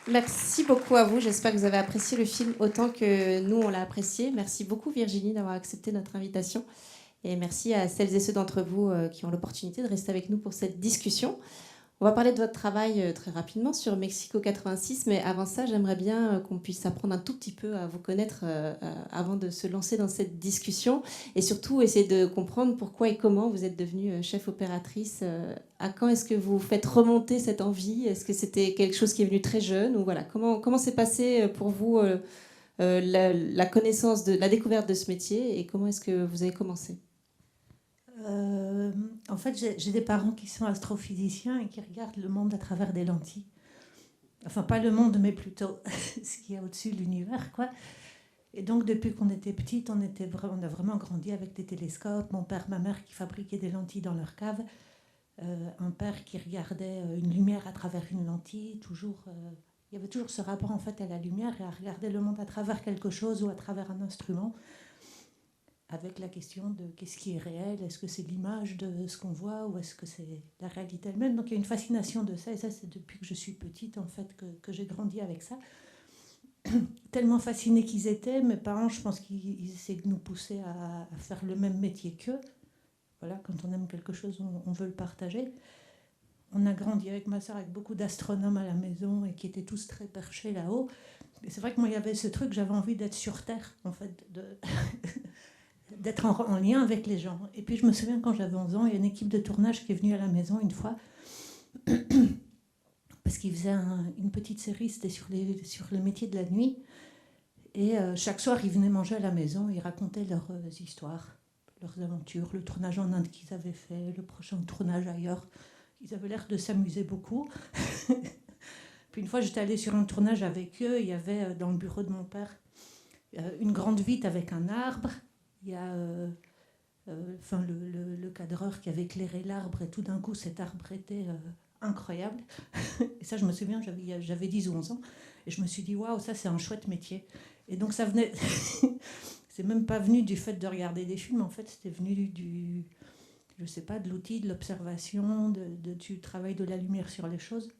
Merci beaucoup à vous. J'espère que vous avez apprécié le film autant que nous, on l'a apprécié. Merci beaucoup, Virginie, d'avoir accepté notre invitation. Et merci à celles et ceux d'entre vous qui ont l'opportunité de rester avec nous pour cette discussion. On va parler de votre travail très rapidement sur Mexico 86, mais avant ça, j'aimerais bien qu'on puisse apprendre un tout petit peu à vous connaître avant de se lancer dans cette discussion et surtout essayer de comprendre pourquoi et comment vous êtes devenue chef opératrice. À quand est-ce que vous faites remonter cette envie? Est-ce que c'était quelque chose qui est venu très jeune ou voilà, comment s'est passé pour vous la connaissance de la découverte de ce métier et comment est-ce que vous avez commencé? En fait, j'ai des parents qui sont astrophysiciens et qui regardent le monde à travers des lentilles. Enfin, pas le monde, mais plutôt ce qu'il y a au-dessus de l'univers, quoi. Et donc, depuis qu'on était petite, on a vraiment grandi avec des télescopes. Mon père, ma mère qui fabriquaient des lentilles dans leur cave. Un père qui regardait une lumière à travers une lentille. Il y avait toujours ce rapport, en fait, à la lumière et à regarder le monde à travers quelque chose ou à travers un instrument, avec la question de qu'est-ce qui est réel, est-ce que c'est l'image de ce qu'on voit ou est-ce que c'est la réalité elle-même. Donc il y a une fascination de ça, et ça c'est depuis que je suis petite en fait que j'ai grandi avec ça. Tellement fascinés qu'ils étaient, mes parents, je pense qu'ils essaient de nous pousser à faire le même métier qu'eux. Voilà, quand on aime quelque chose, on veut le partager. On a grandi avec ma soeur avec beaucoup d'astronomes à la maison et qui étaient tous très perchés là-haut. Et c'est vrai que moi, il y avait ce truc, j'avais envie d'être sur Terre, en fait, d'être en lien avec les gens. Et puis je me souviens quand j'avais 11 ans, il y a une équipe de tournage qui est venue à la maison une fois, parce qu'ils faisaient une petite série, c'était sur les métiers de la nuit. Et chaque soir, ils venaient manger à la maison, ils racontaient leurs histoires, leurs aventures, le tournage en Inde qu'ils avaient fait, le prochain tournage ailleurs. Ils avaient l'air de s'amuser beaucoup. Puis une fois, j'étais allée sur un tournage avec eux, il y avait dans le bureau de mon père une grande vitre avec un arbre. Il y a le cadreur qui avait éclairé l'arbre et tout d'un coup cet arbre était incroyable. Et ça je me souviens, j'avais 10 ou 11 ans et je me suis dit waouh, ça c'est un chouette métier. Et donc ça venait, c'est même pas venu du fait de regarder des films, en fait c'était venu je sais pas, de l'outil, de l'observation, du travail de la lumière sur les choses.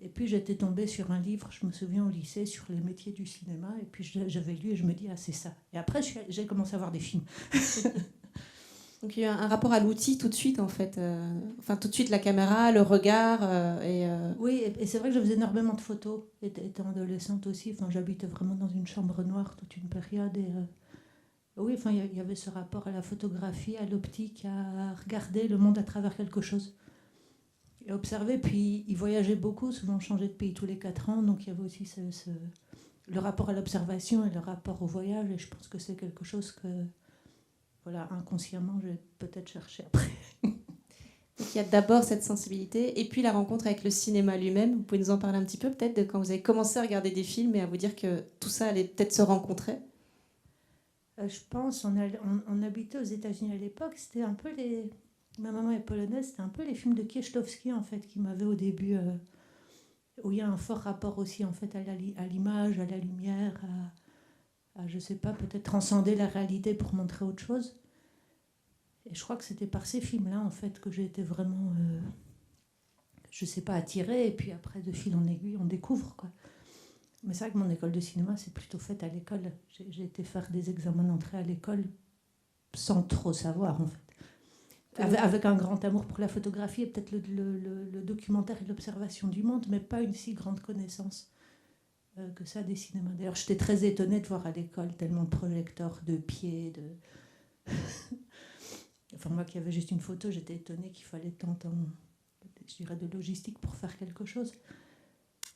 Et puis j'étais tombée sur un livre, je me souviens au lycée, sur les métiers du cinéma, et puis j'avais lu et je me dis ah c'est ça. Et après j'ai commencé à voir des films. Donc il y a eu un rapport à l'outil tout de suite en fait. Enfin tout de suite la caméra, le regard Oui, et c'est vrai que je faisais énormément de photos, étant adolescente aussi. Enfin, j'habitais vraiment dans une chambre noire toute une période. Et oui, enfin, il y avait ce rapport à la photographie, à l'optique, à regarder le monde à travers quelque chose. Et observer, puis il voyageait beaucoup, souvent on changeait de pays tous les 4 ans, donc il y avait aussi le rapport à l'observation et le rapport au voyage. Et je pense que c'est quelque chose que, voilà, inconsciemment, j'ai peut-être cherché après. Donc il y a d'abord cette sensibilité et puis la rencontre avec le cinéma lui-même. Vous pouvez nous en parler un petit peu peut-être de quand vous avez commencé à regarder des films et à vous dire que tout ça allait peut-être se rencontrer. Je pense, on habitait aux États-Unis à l'époque, c'était un peu les. Ma maman est polonaise, c'était un peu les films de Kieślowski en fait qui m'avaient au début, où il y a un fort rapport aussi en fait à l'image, à la lumière, je sais pas, peut-être transcender la réalité pour montrer autre chose. Et je crois que c'était par ces films-là en fait que j'ai été vraiment, je sais pas, attirée. Et puis après, de fil en aiguille, on découvre quoi. Mais c'est vrai que mon école de cinéma, c'est plutôt fait à l'école. J'ai été faire des examens d'entrée à l'école sans trop savoir en fait. Avec un grand amour pour la photographie et peut-être le documentaire et l'observation du monde, mais pas une si grande connaissance que ça des cinémas. D'ailleurs, j'étais très étonnée de voir à l'école tellement de projecteurs, de pieds, Enfin, moi qui avais juste une photo, j'étais étonnée qu'il fallait tant, je dirais, de logistique pour faire quelque chose.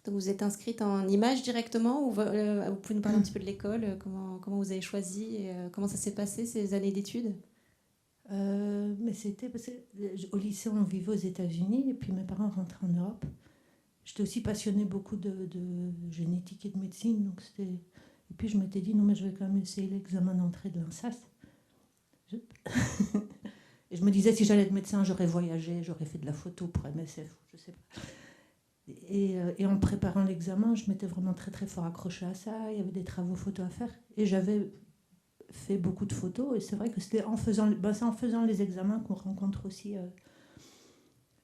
Donc vous êtes inscrite en images directement ou vous pouvez nous parler un petit peu de l'école, comment vous avez choisi et comment ça s'est passé ces années d'études? Mais c'était parce qu'au lycée, on vivait aux États-Unis et puis mes parents rentraient en Europe. J'étais aussi passionnée beaucoup de génétique et de médecine. Donc c'était. Et puis je m'étais dit, non, mais je vais quand même essayer l'examen d'entrée de l'INSAS. Je... et je me disais, si j'allais être médecin, j'aurais voyagé, j'aurais fait de la photo pour MSF, je sais pas. Et en préparant l'examen, je m'étais vraiment très très fort accrochée à ça. Il y avait des travaux photos à faire. Et j'avais fait beaucoup de photos. Et c'est vrai que c'était c'est en faisant les examens qu'on rencontre aussi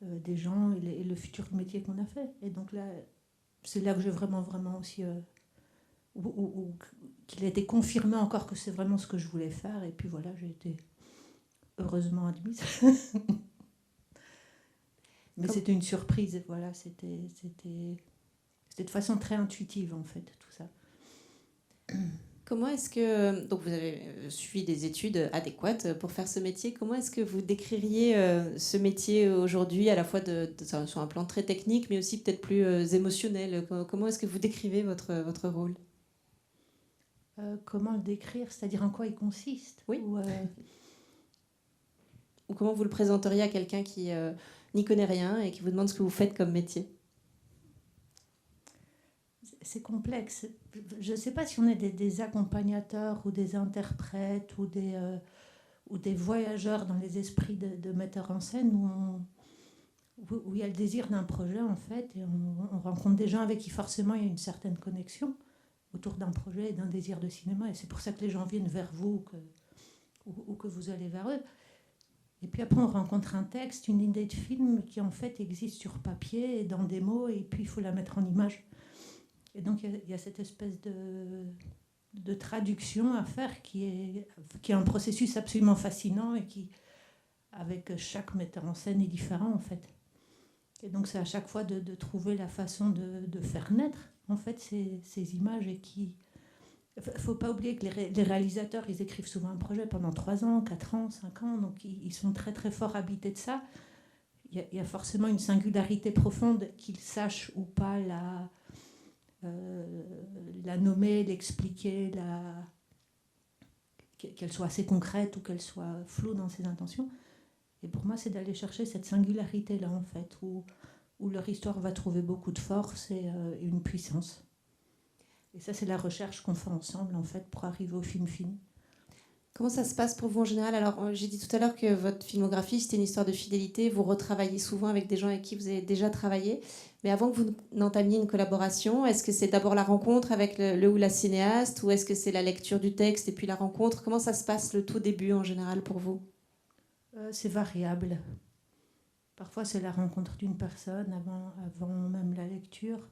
des gens et le futur métier qu'on a fait. Et donc là, c'est là que j'ai vraiment aussi... qu'il a été confirmé encore que c'est vraiment ce que je voulais faire. Et puis voilà, j'ai été heureusement admise. Mais c'était une surprise, et voilà, c'était de façon très intuitive, en fait, tout ça. Comment est-ce que, donc vous avez suivi des études adéquates pour faire ce métier, comment est-ce que vous décririez ce métier aujourd'hui, à la fois sur un plan très technique, mais aussi peut-être plus émotionnel? Comment est-ce que vous décrivez votre rôle? Comment le décrire? C'est-à-dire en quoi il consiste? Oui. Ou comment vous le présenteriez à quelqu'un qui n'y connaît rien et qui vous demande ce que vous faites comme métier? C'est complexe. Je ne sais pas si on est des accompagnateurs ou des interprètes ou des voyageurs dans les esprits de metteurs en scène où il y a le désir d'un projet, en fait, et on rencontre des gens avec qui forcément il y a une certaine connexion autour d'un projet et d'un désir de cinéma. Et c'est pour ça que les gens viennent vers vous ou que vous allez vers eux. Et puis après, on rencontre un texte, une idée de film qui en fait existe sur papier et dans des mots, et puis il faut la mettre en image. Et donc il y a cette espèce de traduction à faire qui est un processus absolument fascinant et qui, avec chaque metteur en scène, est différent en fait. Et donc c'est à chaque fois de trouver la façon de faire naître en fait ces images et qui... Il ne faut pas oublier que les réalisateurs, ils écrivent souvent un projet pendant 3 ans, 4 ans, 5 ans, donc ils sont très très forts habités de ça. Il y a forcément une singularité profonde, qu'ils sachent ou pas la nommer, l'expliquer, qu'elle soit assez concrète ou qu'elle soit floue dans ses intentions. Et pour moi, c'est d'aller chercher cette singularité-là, en fait, où leur histoire va trouver beaucoup de force et une puissance. Et ça, c'est la recherche qu'on fait ensemble, en fait, pour arriver au film fini. Comment ça se passe pour vous en général? Alors, j'ai dit tout à l'heure que votre filmographie, c'était une histoire de fidélité. Vous retravaillez souvent avec des gens avec qui vous avez déjà travaillé. Mais avant que vous n'entamiez une collaboration, est-ce que c'est d'abord la rencontre avec le ou la cinéaste, ou est-ce que c'est la lecture du texte et puis la rencontre? Comment ça se passe le tout début en général pour vous? C'est variable. Parfois, c'est la rencontre d'une personne avant même la lecture.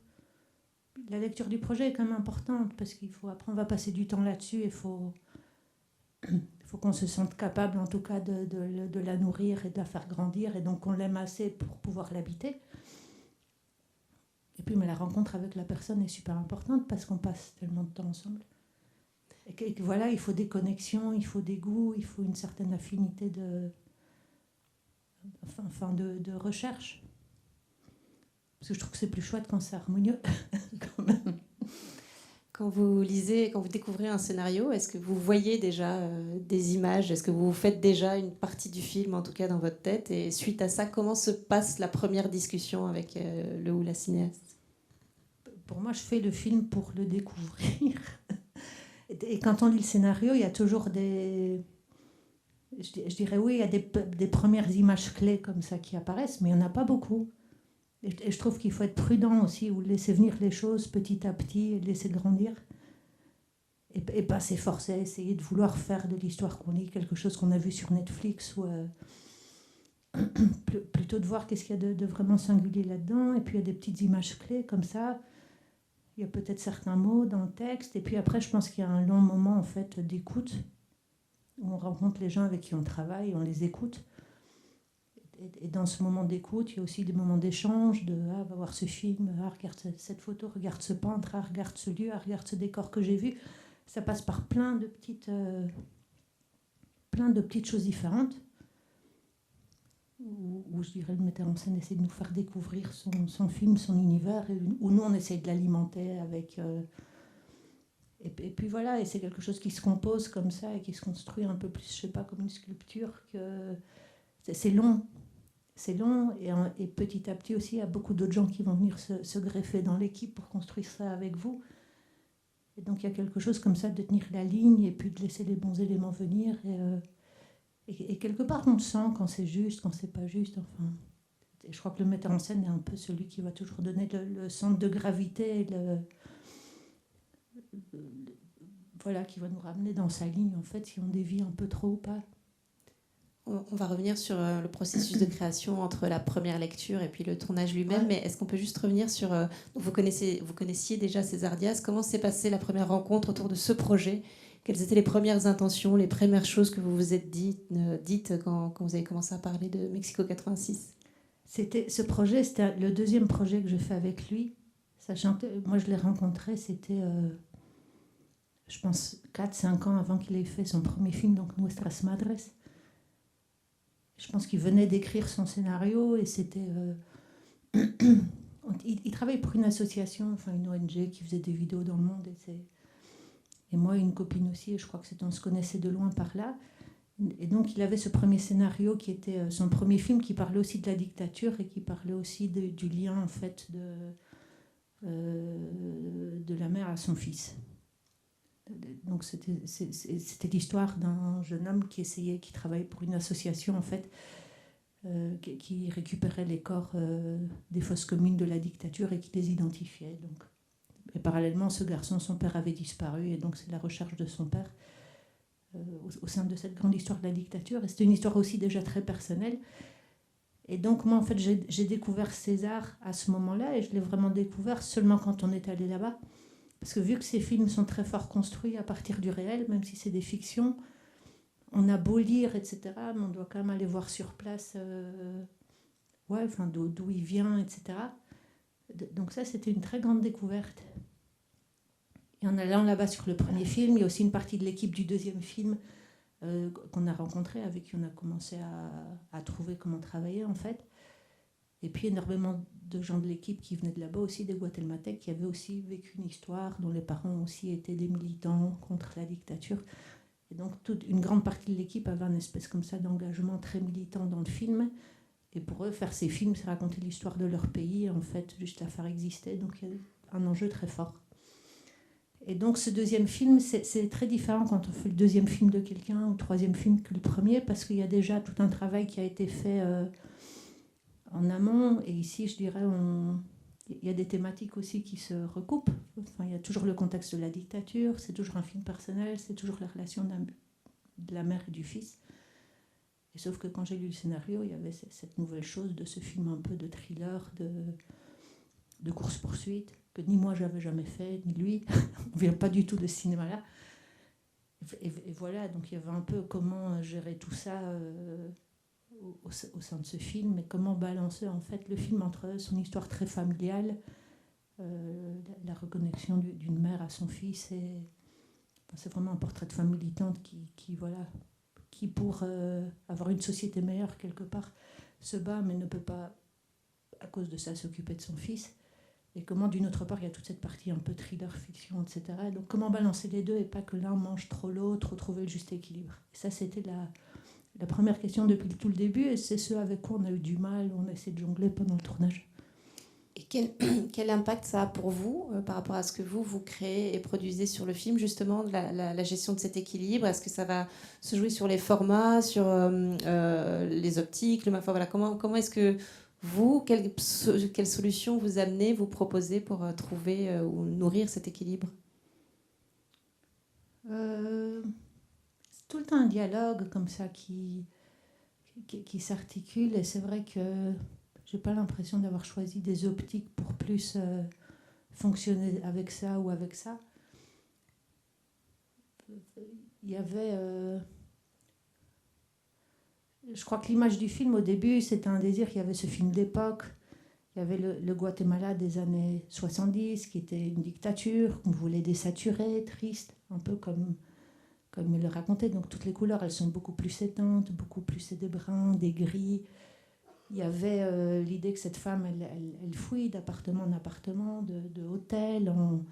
La lecture du projet est quand même importante parce après on va passer du temps là-dessus et il faut qu'on se sente capable en tout cas de la nourrir et de la faire grandir et donc on l'aime assez pour pouvoir l'habiter. Et puis mais la rencontre avec la personne est super importante parce qu'on passe tellement de temps ensemble. Et que voilà, il faut des connexions, il faut des goûts, il faut une certaine affinité de recherche. Parce que je trouve que c'est plus chouette quand c'est harmonieux, quand même. Quand vous lisez, quand vous découvrez un scénario, est-ce que vous voyez déjà des images? Est-ce que vous faites déjà une partie du film, en tout cas dans votre tête? Et suite à ça, comment se passe la première discussion avec le ou la cinéaste? Pour moi, je fais le film pour le découvrir. Et quand on lit le scénario, il y a toujours des... Je dirais oui, il y a des premières images clés comme ça qui apparaissent, mais il n'y en a pas beaucoup. Et je trouve qu'il faut être prudent aussi, ou laisser venir les choses petit à petit, et laisser grandir. Et pas s'efforcer à essayer de vouloir faire de l'histoire qu'on lit quelque chose qu'on a vu sur Netflix, ou plutôt de voir qu'est-ce qu'il y a de vraiment singulier là-dedans. Et puis il y a des petites images clés comme ça. Il y a peut-être certains mots dans le texte. Et puis après, je pense qu'il y a un long moment en fait d'écoute, où on rencontre les gens avec qui on travaille, on les écoute. Et dans ce moment d'écoute, il y a aussi des moments d'échange, va voir ce film, regarde cette photo, regarde ce peintre, regarde ce lieu, regarde ce décor que j'ai vu. Ça passe par plein de petites choses différentes, où je dirais le metteur en scène essaie de nous faire découvrir son film, son univers, où nous on essaie de l'alimenter avec... Et puis voilà, et c'est quelque chose qui se compose comme ça et qui se construit un peu plus, je sais pas, comme une sculpture. C'est long. C'est long et petit à petit aussi, il y a beaucoup d'autres gens qui vont venir se greffer dans l'équipe pour construire ça avec vous. Et donc il y a quelque chose comme ça de tenir la ligne et puis de laisser les bons éléments venir. Et quelque part, on le sent quand c'est juste, quand c'est pas juste. Enfin, et je crois que le metteur en scène est un peu celui qui va toujours donner le centre de gravité, voilà, qui va nous ramener dans sa ligne, en fait, si on dévie un peu trop ou pas. on va revenir sur le processus de création entre la première lecture et puis le tournage lui-même. Mais est-ce qu'on peut juste revenir sur... vous connaissiez déjà César Diaz. Comment s'est passée la première rencontre autour de ce projet? Quelles étaient les premières intentions, les premières choses que vous vous êtes dites quand vous avez commencé à parler de Mexico 86? Ce projet, c'était le deuxième projet que je fais avec lui. Sachant que moi, je l'ai rencontré, c'était, je pense, 4-5 ans avant qu'il ait fait son premier film, donc Nuestras Madres. Je pense qu'il venait d'écrire son scénario et c'était... il travaille pour une association, enfin une ONG qui faisait des vidéos dans le monde. Et moi, une copine aussi, et je crois que on se connaissait de loin par là. Et donc, il avait ce premier scénario qui était son premier film, qui parlait aussi de la dictature et qui parlait aussi du lien, en fait, de la mère à son fils. Donc, c'était l'histoire d'un jeune homme qui travaillait pour une association, en fait, qui récupérait les corps des fosses communes de la dictature et qui les identifiait. Donc. Et parallèlement, ce garçon, son père avait disparu, et donc c'est la recherche de son père au sein de cette grande histoire de la dictature. Et c'était une histoire aussi déjà très personnelle. Et donc moi, en fait, j'ai découvert César à ce moment-là, et je l'ai vraiment découvert seulement quand on est allé là-bas. Parce que vu que ces films sont très fort construits à partir du réel, même si c'est des fictions, on a beau lire, etc., mais on doit quand même aller voir sur place d'où il vient, etc. Donc ça, c'était une très grande découverte. Et en allant là-bas sur le premier film, il y a aussi une partie de l'équipe du deuxième film qu'on a rencontré, avec qui on a commencé à trouver comment travailler, en fait. Et puis énormément de gens de l'équipe qui venaient de là-bas aussi, des Guatémaltèques, qui avaient aussi vécu une histoire, dont les parents ont aussi été des militants contre la dictature. Et donc une grande partie de l'équipe avait une espèce comme ça d'engagement très militant dans le film. Et pour eux, faire ces films, c'est raconter l'histoire de leur pays, en fait, juste la faire exister. Donc il y a un enjeu très fort. Et donc ce deuxième film, c'est très différent quand on fait le deuxième film de quelqu'un ou le troisième film que le premier, parce qu'il y a déjà tout un travail qui a été fait en amont. Et ici, je dirais, il y a des thématiques aussi qui se recoupent. Enfin, il y a toujours le contexte de la dictature, c'est toujours un film personnel, c'est toujours la relation de la mère et du fils. Et sauf que quand j'ai lu le scénario, il y avait cette nouvelle chose de ce film un peu de thriller, de course-poursuite, que ni moi j'avais jamais fait, ni lui. On ne vient pas du tout de ce cinéma-là. Et voilà, donc il y avait un peu comment gérer tout ça au sein de ce film, et comment balancer en fait le film entre son histoire très familiale, la reconnexion d'une mère à son fils. C'est vraiment un portrait de femme militante qui pour avoir une société meilleure quelque part, se bat mais ne peut pas, à cause de ça, s'occuper de son fils. Et comment, d'une autre part, il y a toute cette partie un peu thriller, fiction, etc. Donc comment balancer les deux et pas que l'un mange trop l'autre, ou trouver le juste équilibre. Et ça, c'était la première question depuis tout le début, et c'est ce avec quoi on a eu du mal, on a essayé de jongler pendant le tournage. Et quel impact ça a pour vous par rapport à ce que vous créez et produisez sur le film, justement, la gestion de cet équilibre? Est-ce que ça va se jouer sur les formats, sur les optiques, enfin, voilà, comment est-ce que vous, quelle solution vous amenez, vous proposez pour trouver ou nourrir cet équilibre? C'est tout le temps un dialogue comme ça qui s'articule, et c'est vrai que j'ai pas l'impression d'avoir choisi des optiques pour plus fonctionner avec ça ou avec ça. Il y avait... je crois que l'image du film au début, c'était un désir. Il y avait ce film d'époque. Il y avait le Guatemala des années 70, qui était une dictature, qu'on voulait désaturer, triste, un peu comme il le racontait. Donc toutes les couleurs, elles sont beaucoup plus éteintes, beaucoup plus des bruns, des gris. Il y avait l'idée que cette femme, elle fouille d'appartement en appartement, de hôtel en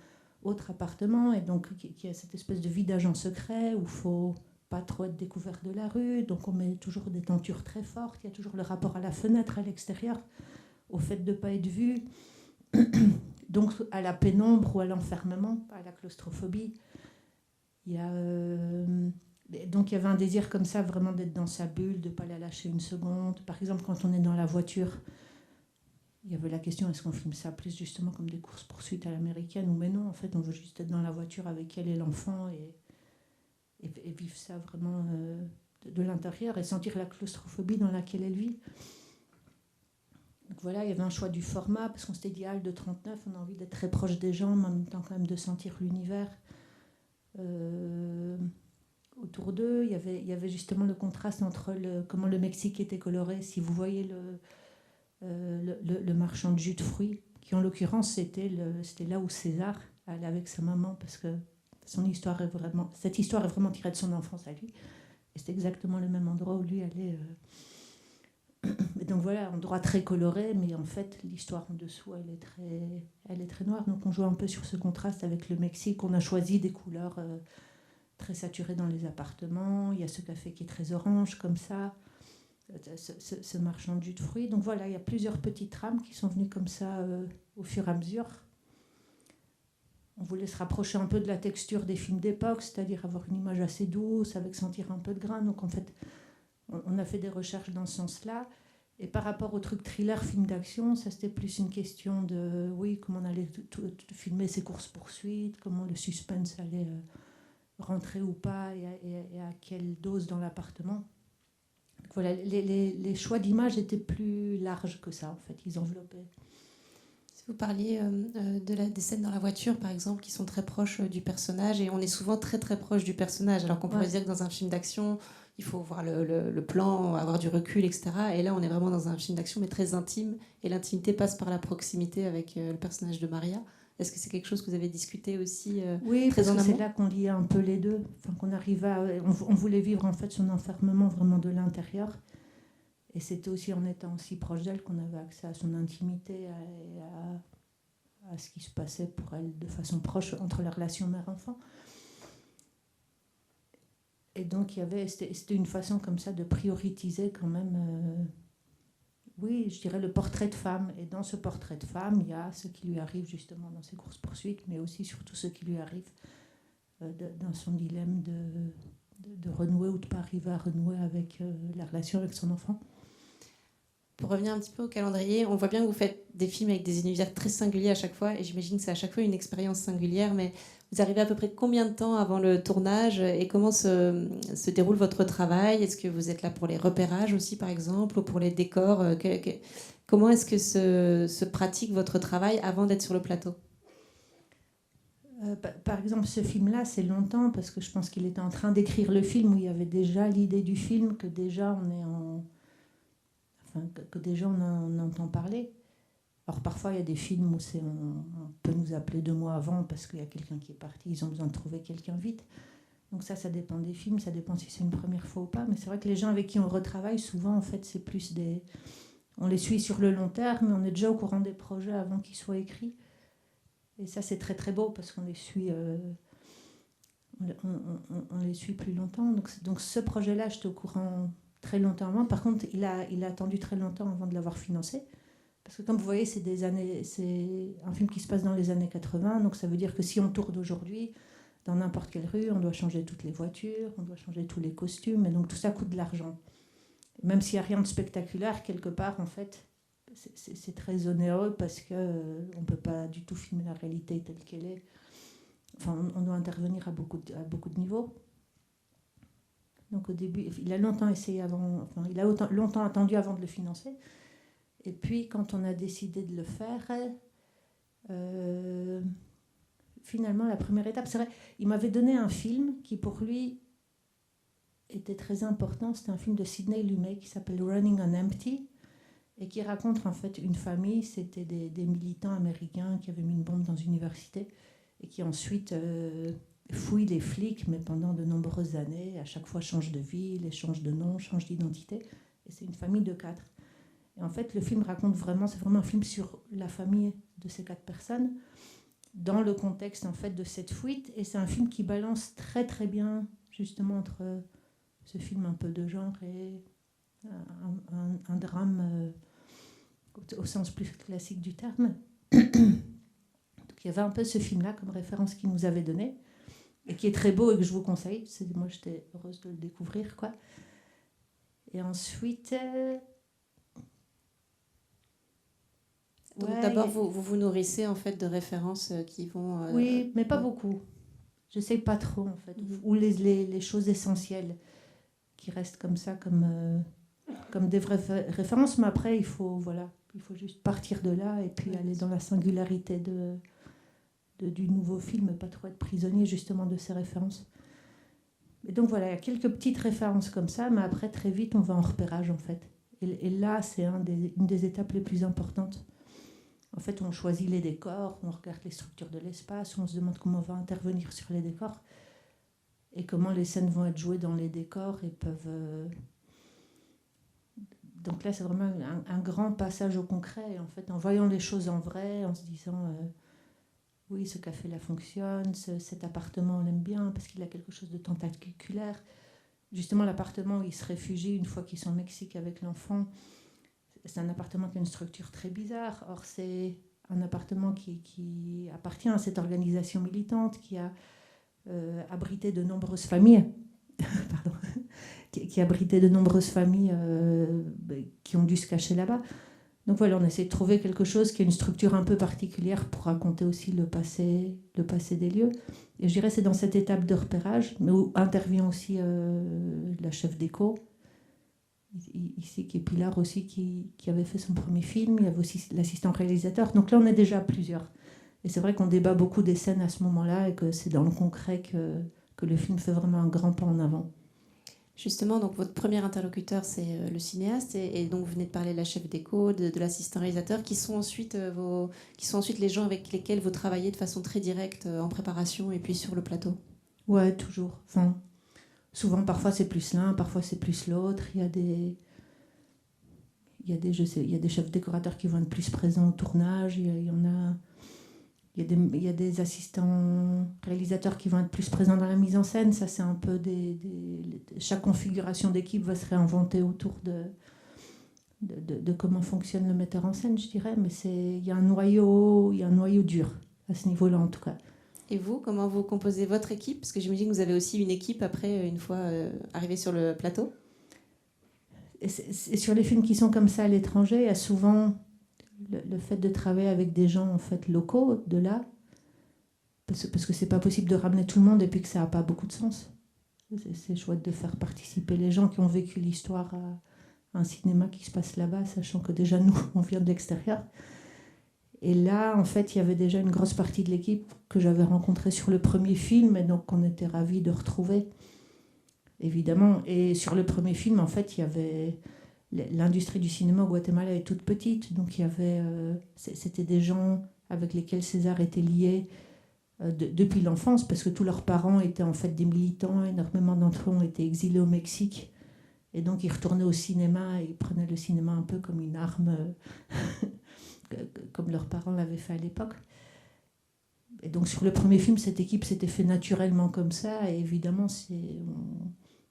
autre appartement, et donc qu'il y a cette espèce de vide agent secret où il ne faut pas trop être découvert de la rue, donc on met toujours des tentures très fortes, il y a toujours le rapport à la fenêtre, à l'extérieur, au fait de ne pas être vu, donc à la pénombre ou à l'enfermement, à la claustrophobie. Il y a... donc il y avait un désir comme ça, vraiment d'être dans sa bulle, de ne pas la lâcher une seconde. Par exemple, quand on est dans la voiture, il y avait la question, est-ce qu'on filme ça plus justement comme des courses-poursuites à l'américaine, ou mais non, en fait on veut juste être dans la voiture avec elle et l'enfant, et vivre ça vraiment de l'intérieur et sentir la claustrophobie dans laquelle elle vit. Donc voilà, il y avait un choix du format, parce qu'on s'était dit, de 39, on a envie d'être très proche des gens, mais en même temps quand même de sentir l'univers autour d'eux. Il y avait justement le contraste entre comment le Mexique était coloré. Si vous voyez le marchand de jus de fruits, qui en l'occurrence c'était là où César allait avec sa maman, parce que cette histoire est vraiment tirée de son enfance à lui. Et c'est exactement le même endroit où lui allait. Et donc voilà, un endroit très coloré, mais en fait l'histoire en dessous elle est très noire. Donc on joue un peu sur ce contraste avec le Mexique. On a choisi des couleurs très saturées dans les appartements. Il y a ce café qui est très orange comme ça, ce marchand de jus de fruits. Donc voilà, il y a plusieurs petites trames qui sont venues comme ça au fur et à mesure. On voulait se rapprocher un peu de la texture des films d'époque, c'est-à-dire avoir une image assez douce, avec sentir un peu de grain. Donc en fait, on a fait des recherches dans ce sens-là. Et par rapport au truc thriller, film d'action, ça c'était plus une question de, comment on allait filmer ces courses-poursuites, comment le suspense allait rentrer ou pas, et à quelle dose dans l'appartement. Donc voilà, les choix d'images étaient plus larges que ça, en fait, ils enveloppaient. Vous parliez des scènes dans la voiture, par exemple, qui sont très proches du personnage, et on est souvent très très proche du personnage, alors qu'on pourrait dire que dans un film d'action, il faut voir le plan, avoir du recul, etc. Et là, on est vraiment dans un film d'action, mais très intime, et l'intimité passe par la proximité avec le personnage de Maria. Est-ce que c'est quelque chose que vous avez discuté aussi oui, très en parce que amont ? c'est là qu'on liait un peu les deux, enfin, qu'on arrive on voulait vivre en fait son enfermement vraiment de l'intérieur. Et c'était aussi en étant aussi proche d'elle qu'on avait accès à son intimité et à ce qui se passait pour elle de façon proche entre la relation mère-enfant. Et donc c'était une façon comme ça de prioriser quand même, je dirais le portrait de femme. Et dans ce portrait de femme, il y a ce qui lui arrive justement dans ses courses-poursuites, mais aussi surtout ce qui lui arrive dans son dilemme de renouer ou de ne pas arriver à renouer avec la relation avec son enfant. Pour revenir un petit peu au calendrier, on voit bien que vous faites des films avec des univers très singuliers à chaque fois, et j'imagine que c'est à chaque fois une expérience singulière, mais vous arrivez à peu près combien de temps avant le tournage, et comment se déroule votre travail ? Est-ce que vous êtes là pour les repérages aussi, par exemple, ou pour les décors ? Comment est-ce que se pratique votre travail avant d'être sur le plateau ? Par exemple, ce film-là, c'est longtemps, parce que je pense qu'il était en train d'écrire le film, où il y avait déjà l'idée du film, que déjà on est que déjà on en entend parler. Alors parfois il y a des films où on peut nous appeler 2 mois avant parce qu'il y a quelqu'un qui est parti, ils ont besoin de trouver quelqu'un vite. Donc ça dépend des films, ça dépend si c'est une première fois ou pas. Mais c'est vrai que les gens avec qui on retravaille, souvent en fait c'est plus on les suit sur le long terme, mais on est déjà au courant des projets avant qu'ils soient écrits. Et ça c'est très très beau parce qu'on les suit, on les suit plus longtemps. Donc ce projet-là, j'étais au courant très longtemps avant. Par contre, il a attendu très longtemps avant de l'avoir financé. Parce que comme vous voyez, c'est un film qui se passe dans les années 80. Donc ça veut dire que si on tourne aujourd'hui, dans n'importe quelle rue, on doit changer toutes les voitures, on doit changer tous les costumes. Et donc tout ça coûte de l'argent. Même s'il n'y a rien de spectaculaire, quelque part, en fait, c'est très onéreux parce qu'on ne peut pas du tout filmer la réalité telle qu'elle est. Enfin, on doit intervenir à beaucoup de niveaux. Donc au début, il a longtemps essayé il a longtemps attendu avant de le financer. Et puis quand on a décidé de le faire, finalement la première étape, c'est vrai, il m'avait donné un film qui pour lui était très important. C'était un film de Sidney Lumet qui s'appelle Running on Empty et qui raconte en fait une famille. C'était des militants américains qui avaient mis une bombe dans une université et qui ensuite fouillent les flics, mais pendant de nombreuses années, à chaque fois changent de ville, changent de nom, changent d'identité. Et c'est une famille de 4. Et en fait, le film c'est vraiment un film sur la famille de ces 4 personnes, dans le contexte en fait de cette fuite. Et c'est un film qui balance très très bien, justement, entre ce film un peu de genre et un drame au sens plus classique du terme. Donc il y avait un peu ce film-là comme référence qu'il nous avait donné, et qui est très beau et que je vous conseille. Moi, j'étais heureuse de le découvrir, quoi. Et ensuite... Donc d'abord, vous nourrissez en fait de références qui vont... Oui, mais pas beaucoup. J'essaye pas trop, en fait. Ou les choses essentielles qui restent comme ça, comme des vraies références. Mais après, il faut juste partir de là et puis aller dans la singularité du nouveau film, pas trop être prisonnier justement de ces références. Et donc voilà, il y a quelques petites références comme ça, mais après, très vite, on va en repérage en fait. Et là, c'est une des étapes les plus importantes. En fait, on choisit les décors, on regarde les structures de l'espace, on se demande comment on va intervenir sur les décors et comment les scènes vont être jouées dans les décors et peuvent... Donc là, c'est vraiment un grand passage au concret, en fait, en voyant les choses en vrai, en se disant oui, ce café-là fonctionne, cet appartement, on l'aime bien parce qu'il a quelque chose de tentaculaire. Justement, l'appartement où ils se réfugient une fois qu'ils sont au Mexique avec l'enfant, c'est un appartement qui a une structure très bizarre. Or, c'est un appartement qui appartient à cette organisation militante qui a abrité de nombreuses familles. Pardon. Qui abritait de nombreuses familles qui ont dû se cacher là-bas. Donc voilà, on essaie de trouver quelque chose qui a une structure un peu particulière pour raconter aussi le passé des lieux. Et je dirais c'est dans cette étape de repérage, mais où intervient aussi la chef d'éco, ici qui est Pilar aussi, qui avait fait son premier film. Il y avait aussi l'assistant réalisateur. Donc là, on est déjà plusieurs. Et c'est vrai qu'on débat beaucoup des scènes à ce moment-là et que c'est dans le concret que le film fait vraiment un grand pas en avant. Justement, donc votre premier interlocuteur, c'est le cinéaste, et donc vous venez de parler de la chef d'éco, de l'assistant réalisateur, qui sont ensuite les gens avec lesquels vous travaillez de façon très directe en préparation et puis sur le plateau. Ouais, toujours. Enfin, souvent, parfois c'est plus l'un, parfois c'est plus l'autre. Il y a des chefs décorateurs qui vont être plus présents au tournage. Il y a des assistants réalisateurs qui vont être plus présents dans la mise en scène. Ça, c'est un peu chaque configuration d'équipe va se réinventer autour de comment fonctionne le metteur en scène, je dirais. Mais il y a un noyau dur à ce niveau-là, en tout cas. Et vous, comment vous composez votre équipe? Parce que j'imagine que vous avez aussi une équipe après, une fois arrivé sur le plateau. Et sur les films qui sont comme ça à l'étranger, il y a souvent le fait de travailler avec des gens en fait locaux de là, parce que c'est pas possible de ramener tout le monde et puis que ça n'a pas beaucoup de sens. C'est chouette de faire participer les gens qui ont vécu l'histoire à un cinéma qui se passe là-bas, sachant que déjà nous, on vient de l'extérieur. Et là, en fait, il y avait déjà une grosse partie de l'équipe que j'avais rencontrée sur le premier film, et donc on était ravis de retrouver, évidemment. Et sur le premier film, en fait, il y avait... L'industrie du cinéma au Guatemala est toute petite, donc il y avait, c'était des gens avec lesquels César était lié depuis l'enfance, parce que tous leurs parents étaient en fait des militants, énormément d'entre eux ont été exilés au Mexique, et donc ils retournaient au cinéma, et ils prenaient le cinéma un peu comme une arme, comme leurs parents l'avaient fait à l'époque. Et donc sur le premier film, cette équipe s'était fait naturellement comme ça, et évidemment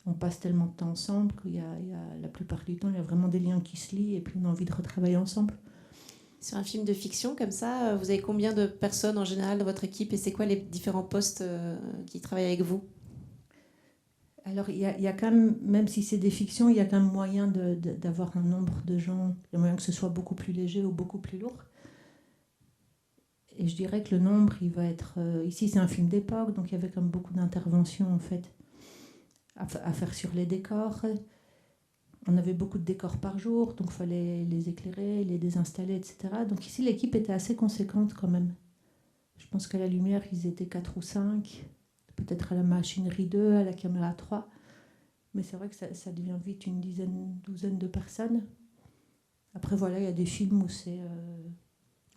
on passe tellement de temps ensemble qu'il y a la plupart du temps, il y a vraiment des liens qui se lient et puis on a envie de retravailler ensemble. Sur un film de fiction comme ça, vous avez combien de personnes en général dans votre équipe et c'est quoi les différents postes qui travaillent avec vous? Alors, il y a quand même si c'est des fictions, il y a quand même moyen d'avoir un nombre de gens, il y a moyen que ce soit beaucoup plus léger ou beaucoup plus lourd. Et je dirais que le nombre, il va être... ici, c'est un film d'époque, donc il y avait quand même beaucoup d'interventions en fait à faire sur les décors. On avait beaucoup de décors par jour, donc il fallait les éclairer, les désinstaller, etc. Donc ici, l'équipe était assez conséquente quand même. Je pense qu'à la lumière, ils étaient 4 ou 5, peut-être à la machinerie 2, à la caméra 3. Mais c'est vrai que ça devient vite une douzaine de personnes. Après, voilà, il y a des films où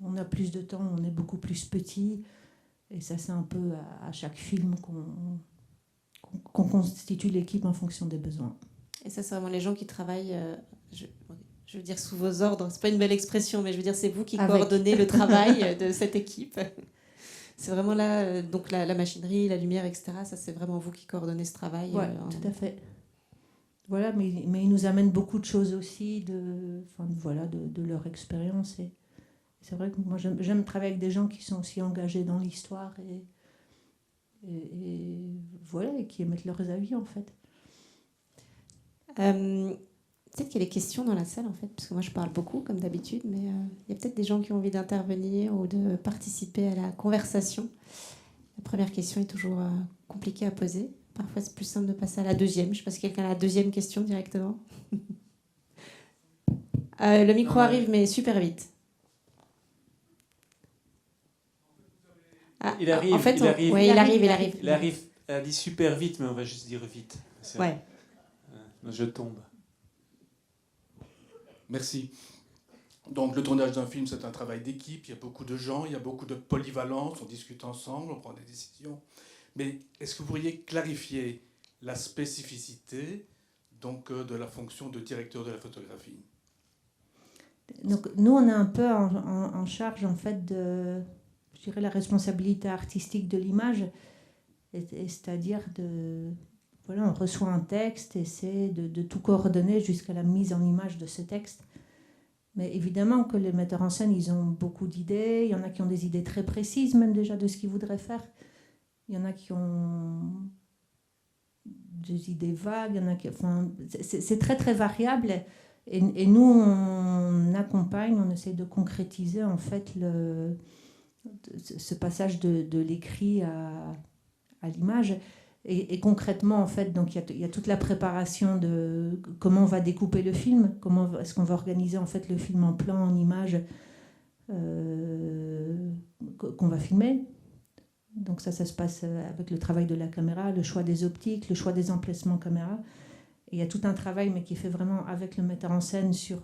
on a plus de temps, on est beaucoup plus petit. Et ça, c'est un peu à chaque film qu'on constitue l'équipe en fonction des besoins. Et ça, c'est vraiment les gens qui travaillent, je veux dire, sous vos ordres. C'est pas une belle expression, mais je veux dire, c'est vous qui coordonnez le travail de cette équipe. C'est vraiment là, donc la machinerie, la lumière, etc. Ça, c'est vraiment vous qui coordonnez ce travail. Oui, tout à fait. Voilà, mais ils nous amènent beaucoup de choses aussi de leur expérience. Et c'est vrai que moi, j'aime travailler avec des gens qui sont aussi engagés dans l'histoire et voilà, et qui émettent leurs avis, en fait. Peut-être qu'il y a des questions dans la salle, en fait, parce que moi, je parle beaucoup, comme d'habitude, mais il y a peut-être des gens qui ont envie d'intervenir ou de participer à la conversation. La première question est toujours compliquée à poser, Parfois, c'est plus simple de passer à la deuxième. Je ne sais pas si quelqu'un a la deuxième question directement. Le micro arrive, mais super vite. Il arrive, en fait, il arrive. Ouais, il arrive. Il arrive. Elle dit super vite, mais on va juste dire vite. Ouais. Je tombe. Merci. Donc le tournage d'un film, c'est un travail d'équipe, il y a beaucoup de gens, il y a beaucoup de polyvalence, on discute ensemble, on prend des décisions. Mais est-ce que vous pourriez clarifier la spécificité donc, de la fonction de directeur de la photographie? Donc, nous, on est un peu en charge, en fait, de, je dirais, la responsabilité artistique de l'image, c'est-à-dire voilà, on reçoit un texte et c'est de tout coordonner jusqu'à la mise en image de ce texte. Mais évidemment que les metteurs en scène, ils ont beaucoup d'idées. Il y en a qui ont des idées très précises, même déjà de ce qu'ils voudraient faire. Il y en a qui ont des idées vagues. Il y en a qui, enfin, c'est très, très variable. Et nous, on accompagne, on essaie de concrétiser en fait ce passage de l'écrit à l'image. Et concrètement, en fait, donc il y a toute la préparation de comment on va découper le film, comment est-ce qu'on va organiser en fait le film en plan, en image qu'on va filmer. Donc ça se passe avec le travail de la caméra, le choix des optiques, le choix des emplacements caméra. Et il y a tout un travail, mais qui est fait vraiment avec le metteur en scène sur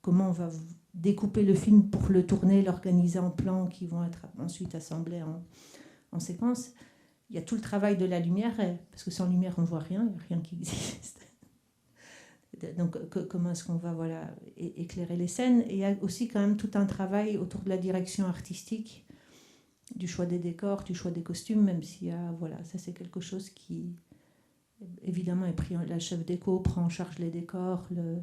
comment on va découper le film pour le tourner, l'organiser en plans qui vont être ensuite assemblés en séquence. Il y a tout le travail de la lumière, parce que sans lumière, on ne voit rien, il n'y a rien qui existe. Donc, comment est-ce qu'on va éclairer les scènes? Et il y a aussi quand même tout un travail autour de la direction artistique, du choix des décors, du choix des costumes, même s'il y a, ça c'est quelque chose qui, évidemment, est pris. La chef déco prend en charge les décors, le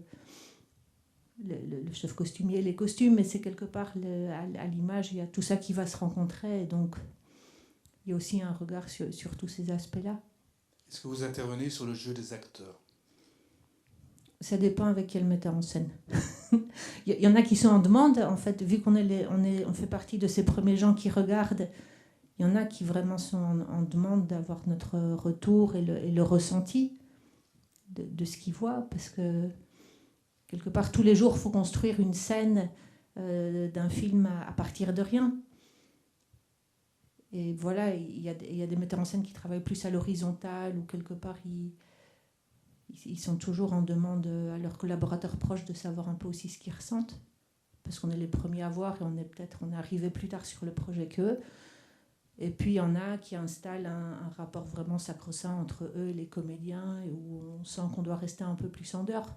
chef costumier, les costumes, mais c'est quelque part, à l'image, il y a tout ça qui va se rencontrer, et donc il y a aussi un regard sur tous ces aspects-là. Est-ce que vous intervenez sur le jeu des acteurs? Ça dépend avec quel metteur en scène. Il y en a qui sont en demande, en fait, vu qu'on on fait partie de ces premiers gens qui regardent, il y en a qui vraiment sont en demande d'avoir notre retour et le ressenti de ce qu'ils voient, parce que quelque part, tous les jours, il faut construire une scène d'un film à partir de rien. Et voilà, il y a des metteurs en scène qui travaillent plus à l'horizontale, ou quelque part, ils sont toujours en demande à leurs collaborateurs proches de savoir un peu aussi ce qu'ils ressentent, parce qu'on est les premiers à voir, et on est arrivé plus tard sur le projet qu'eux. Et puis il y en a qui installent un rapport vraiment sacro-saint entre eux et les comédiens, et où on sent qu'on doit rester un peu plus en dehors,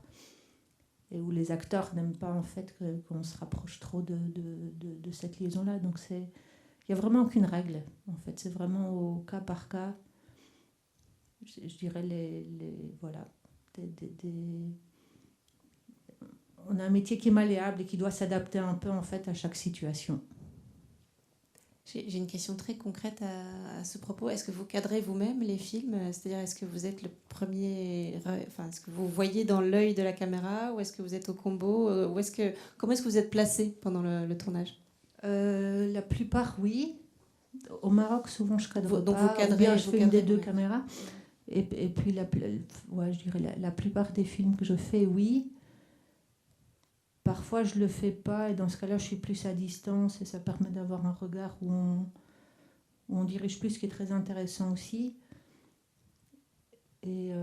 et où les acteurs n'aiment pas en fait qu'on se rapproche trop de cette liaison-là. Donc il n'y a vraiment aucune règle, en fait. C'est vraiment au cas par cas. Je dirais on a un métier qui est malléable et qui doit s'adapter un peu, en fait, à chaque situation. J'ai une question très concrète à ce propos. Est-ce que vous cadrez vous-même les films? C'est-à-dire, est-ce que vous êtes le premier... Enfin, est-ce que vous voyez dans l'œil de la caméra, ou est-ce que vous êtes au combo, comment est-ce que vous êtes placé pendant le tournage? La plupart, oui. Au Maroc, souvent, je cadre donc pas. Vous cadrez, ou bien je fais une des deux ouais. caméras. Et puis, je dirais la plupart des films que je fais, oui. Parfois, je ne le fais pas, et dans ce cas-là, je suis plus à distance, et ça permet d'avoir un regard où on dirige plus, ce qui est très intéressant aussi. Et et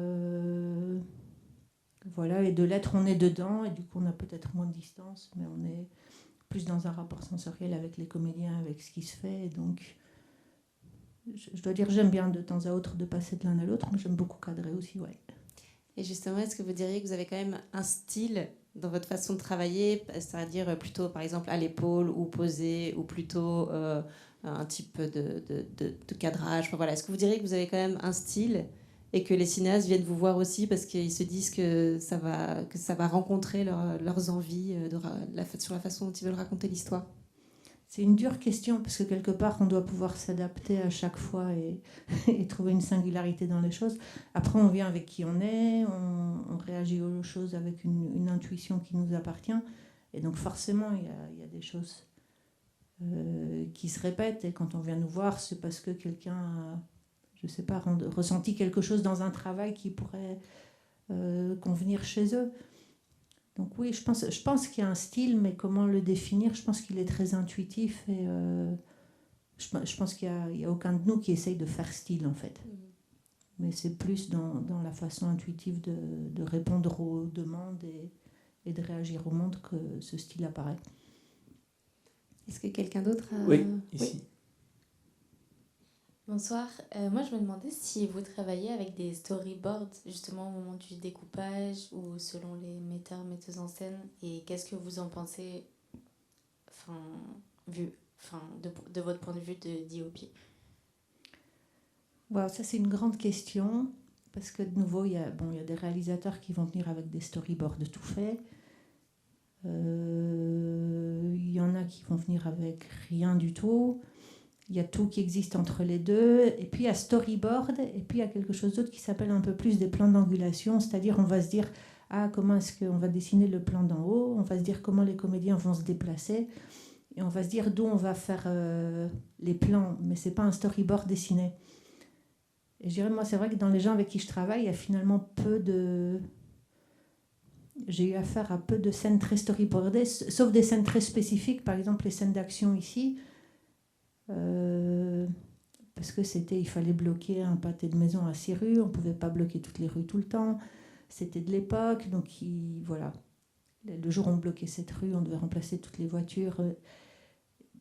de l'être, on est dedans, et du coup, on a peut-être moins de distance, mais on est plus dans un rapport sensoriel avec les comédiens, avec ce qui se fait. Et donc, je dois dire, j'aime bien de temps à autre de passer de l'un à l'autre, mais j'aime beaucoup cadrer aussi, ouais. Et justement, est-ce que vous diriez que vous avez quand même un style dans votre façon de travailler, c'est-à-dire plutôt, par exemple, à l'épaule ou posé, ou plutôt un type de cadrage? Enfin, voilà. Est-ce que vous diriez que vous avez quand même un style, et que les cinéastes viennent vous voir aussi parce qu'ils se disent que ça va rencontrer leurs envies sur la façon dont ils veulent raconter l'histoire? C'est une dure question, parce que quelque part, on doit pouvoir s'adapter à chaque fois et trouver une singularité dans les choses. Après, on vient avec qui on est, on réagit aux choses avec une intuition qui nous appartient. Et donc forcément, il y a des choses qui se répètent. Et quand on vient nous voir, c'est parce que quelqu'un a, je sais pas, ressenti quelque chose dans un travail qui pourrait convenir chez eux. Donc oui, je pense qu'il y a un style, mais comment le définir? Je pense qu'il est très intuitif et je pense qu'il y a aucun de nous qui essaye de faire style, en fait. Mais c'est plus dans la façon intuitive de répondre aux demandes et de réagir au monde que ce style apparaît. Est-ce que quelqu'un d'autre a... Oui, ici. Bonsoir. Moi, je me demandais si vous travaillez avec des storyboards, justement, au moment du découpage ou selon les metteurs, metteuses en scène. Et qu'est-ce que vous en pensez, de votre point de vue de DOP? Wow, ça, c'est une grande question. Parce que, de nouveau, il y a des réalisateurs qui vont venir avec des storyboards tout faits. Il y en a qui vont venir avec rien du tout. Il y a tout qui existe entre les deux. Et puis, il y a storyboard. Et puis, il y a quelque chose d'autre qui s'appelle un peu plus des plans d'angulation. C'est-à-dire, on va se dire, comment est-ce qu'on va dessiner le plan d'en haut? On va se dire comment les comédiens vont se déplacer. Et on va se dire d'où on va faire les plans. Mais ce n'est pas un storyboard dessiné. Et je dirais, moi, c'est vrai que dans les gens avec qui je travaille, il y a finalement j'ai eu affaire à peu de scènes très storyboardées, sauf des scènes très spécifiques, par exemple les scènes d'action ici, parce que il fallait bloquer un pâté de maison à 6 rues, on ne pouvait pas bloquer toutes les rues tout le temps, c'était de l'époque, donc voilà. Le jour où on bloquait cette rue, on devait remplacer toutes les voitures.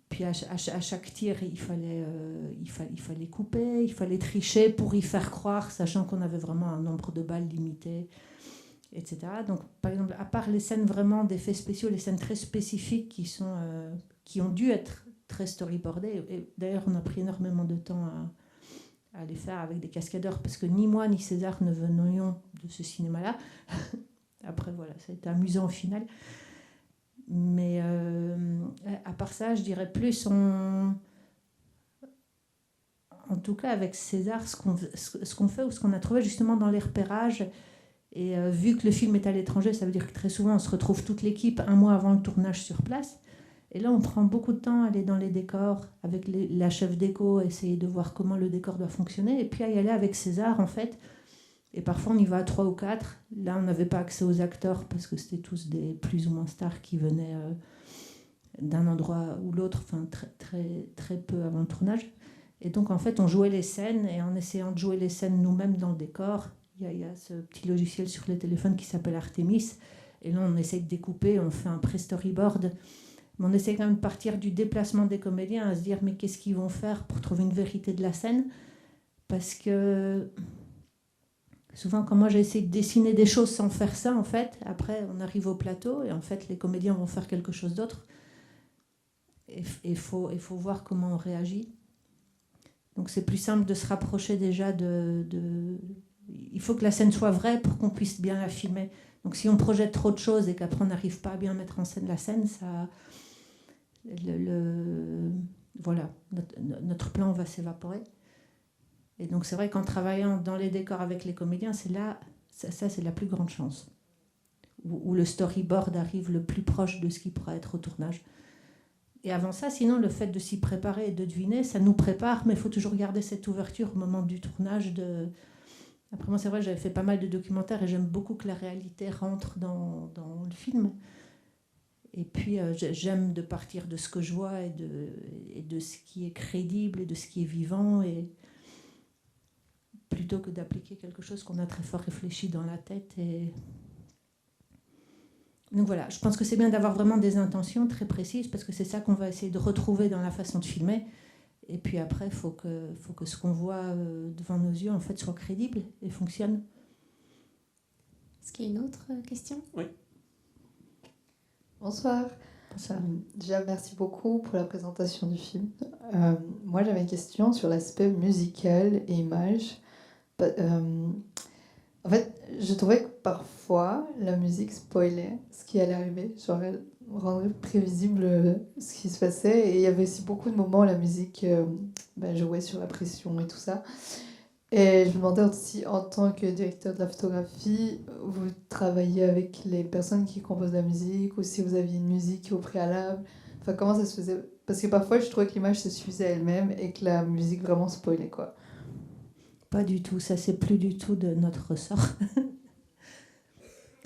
Puis à chaque tir, il fallait couper, il fallait tricher pour y faire croire, sachant qu'on avait vraiment un nombre de balles limité, etc. Donc, par exemple, à part les scènes vraiment d'effets spéciaux, les scènes très spécifiques qui ont dû être très storyboardées, et d'ailleurs, on a pris énormément de temps à les faire avec des cascadeurs, parce que ni moi ni César ne venions de ce cinéma-là. Après, voilà, ça a été amusant au final. Mais à part ça, je dirais plus en tout cas avec César, ce qu'on fait ou ce qu'on a trouvé justement dans les repérages. Et vu que le film est à l'étranger, ça veut dire que très souvent on se retrouve toute l'équipe un mois avant le tournage sur place. Et là, on prend beaucoup de temps à aller dans les décors avec la chef déco, essayer de voir comment le décor doit fonctionner. Et puis à y aller avec César, en fait. Et parfois, on y va à 3 ou 4. Là, on n'avait pas accès aux acteurs parce que c'était tous des plus ou moins stars qui venaient d'un endroit ou l'autre, enfin très, très, très peu avant le tournage. Et donc, en fait, on jouait les scènes et en essayant de jouer les scènes nous-mêmes dans le décor, il y a ce petit logiciel sur les téléphones qui s'appelle Artemis. Et là, on essaye de découper, on fait un pré-storyboard. Mais on essaie quand même de partir du déplacement des comédiens à se dire mais qu'est-ce qu'ils vont faire pour trouver une vérité de la scène? Parce que souvent, quand moi j'ai essayé de dessiner des choses sans faire ça, en fait, après on arrive au plateau et en fait les comédiens vont faire quelque chose d'autre. Et il faut voir comment on réagit. Donc c'est plus simple de se rapprocher déjà il faut que la scène soit vraie pour qu'on puisse bien la filmer. Donc si on projette trop de choses et qu'après on n'arrive pas à bien mettre en scène la scène, voilà, notre plan va s'évaporer. Et donc c'est vrai qu'en travaillant dans les décors avec les comédiens, c'est la plus grande chance. Où le storyboard arrive le plus proche de ce qui pourra être au tournage. Et avant ça, sinon, le fait de s'y préparer et de deviner, ça nous prépare, mais il faut toujours garder cette ouverture au moment du tournage. Après moi, c'est vrai, j'avais fait pas mal de documentaires et j'aime beaucoup que la réalité rentre dans le film. Et puis, j'aime de partir de ce que je vois et de ce qui est crédible et de ce qui est vivant, et plutôt que d'appliquer quelque chose qu'on a très fort réfléchi dans la tête. Donc voilà, je pense que c'est bien d'avoir vraiment des intentions très précises, parce que c'est ça qu'on va essayer de retrouver dans la façon de filmer. Et puis après, il faut que ce qu'on voit devant nos yeux, en fait, soit crédible et fonctionne. Est-ce qu'il y a une autre question? Oui. Bonsoir. Ça. Déjà, merci beaucoup pour la présentation du film. Moi, j'avais une question sur l'aspect musical et image. En fait, je trouvais que parfois, la musique spoilait ce qui allait arriver. Genre, elle rendait prévisible ce qui se passait. Et il y avait aussi beaucoup de moments où la musique jouait sur la pression et tout ça. Et je me demandais aussi, en tant que directeur de la photographie, vous travaillez avec les personnes qui composent la musique, ou si vous aviez une musique au préalable. Enfin, comment ça se faisait? Parce que parfois, je trouvais que l'image se suffisait à elle-même et que la musique vraiment spoilait, quoi. Pas du tout, ça c'est plus du tout de notre ressort.